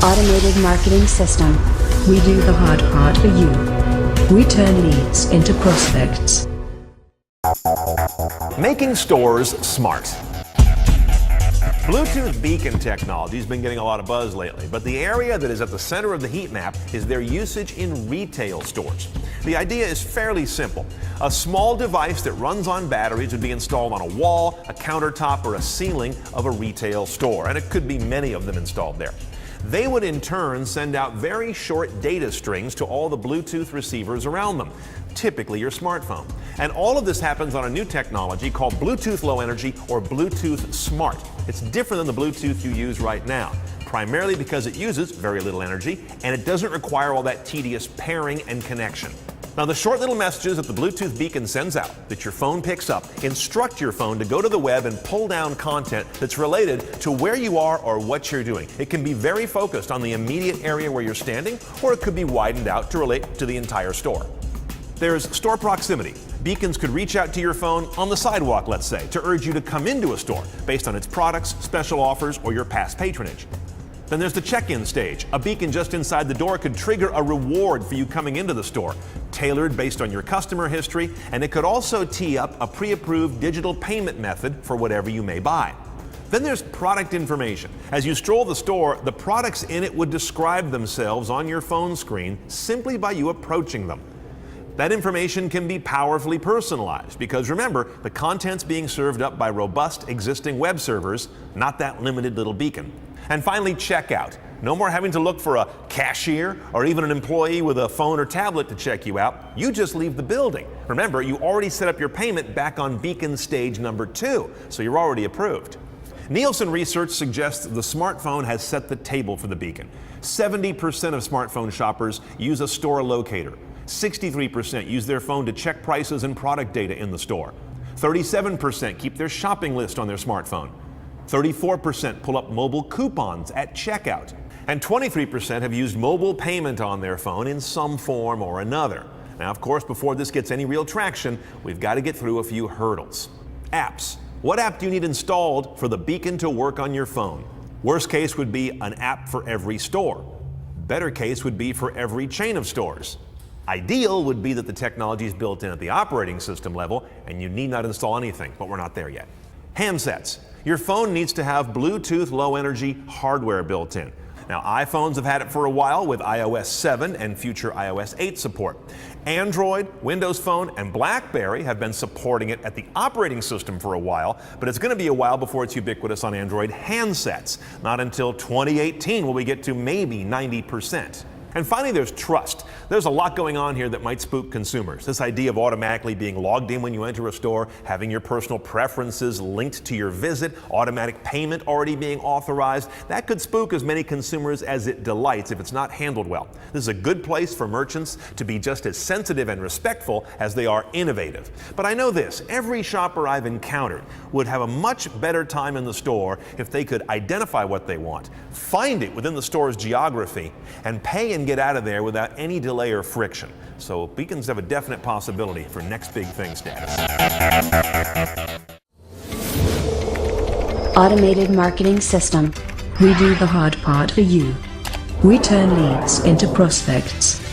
Automated marketing system. We do the hard part for you. We turn leads into prospects. Making stores smart. Bluetooth beacon technology has been getting a lot of buzz lately, but the area that is at the center of the heat map is their usage in retail stores. The idea is fairly simple. A small device that runs on batteries would be installed on a wall, a countertop, or a ceiling of a retail store, and it could be many of them installed there. They would in turn send out very short data strings to all the Bluetooth receivers around them, typically your smartphone. And all of this happens on a new technology called Bluetooth Low Energy or Bluetooth Smart. It's different than the Bluetooth you use right now, primarily because it uses very little energy and it doesn't require all that tedious pairing and connection. Now, the short little messages that the Bluetooth beacon sends out, that your phone picks up, instruct your phone to go to the web and pull down content that's related to where you are or what you're doing. It can be very focused on the immediate area where you're standing, or it could be widened out to relate to the entire store. There's store proximity. Beacons could reach out to your phone on the sidewalk, let's say, to urge you to come into a store based on its products, special offers, or your past patronage. Then there's the check-in stage. A beacon just inside the door could trigger a reward for you coming into the store, tailored based on your customer history, and it could also tee up a pre-approved digital payment method for whatever you may buy. Then there's product information. As you stroll the store, the products in it would describe themselves on your phone screen simply by you approaching them. That information can be powerfully personalized because remember, the content's being served up by robust existing web servers, not that limited little beacon. And finally, checkout. No more having to look for a cashier or even an employee with a phone or tablet to check you out. You just leave the building. Remember, you already set up your payment back on beacon stage number 2, so you're already approved. Nielsen research suggests the smartphone has set the table for the beacon. 70% of smartphone shoppers use a store locator. 63% use their phone to check prices and product data in the store. 37% keep their shopping list on their smartphone. 34% pull up mobile coupons at checkout. And 23% have used mobile payment on their phone in some form or another. Now, of course, before this gets any real traction, we've got to get through a few hurdles. Apps. What app do you need installed for the beacon to work on your phone? Worst case would be an app for every store. Better case would be for every chain of stores. Ideal would be that the technology is built in at the operating system level and you need not install anything, but we're not there yet. Handsets. Your phone needs to have Bluetooth Low Energy hardware built in. Now, iPhones have had it for a while with iOS 7 and future iOS 8 support. Android, Windows Phone, and BlackBerry have been supporting it at the operating system for a while, but it's going to be a while before it's ubiquitous on Android handsets. Not until 2018 will we get to maybe 90%. And finally, there's trust. There's a lot going on here that might spook consumers. This idea of automatically being logged in when you enter a store, having your personal preferences linked to your visit, automatic payment already being authorized, that could spook as many consumers as it delights if it's not handled well. This is a good place for merchants to be just as sensitive and respectful as they are innovative. But I know this, every shopper I've encountered would have a much better time in the store if they could identify what they want, find it within the store's geography, and pay and get out of there without any delay or friction. So beacons have a definite possibility for next big thing status. Automated marketing system. We do the hard part for you. We turn leads into prospects.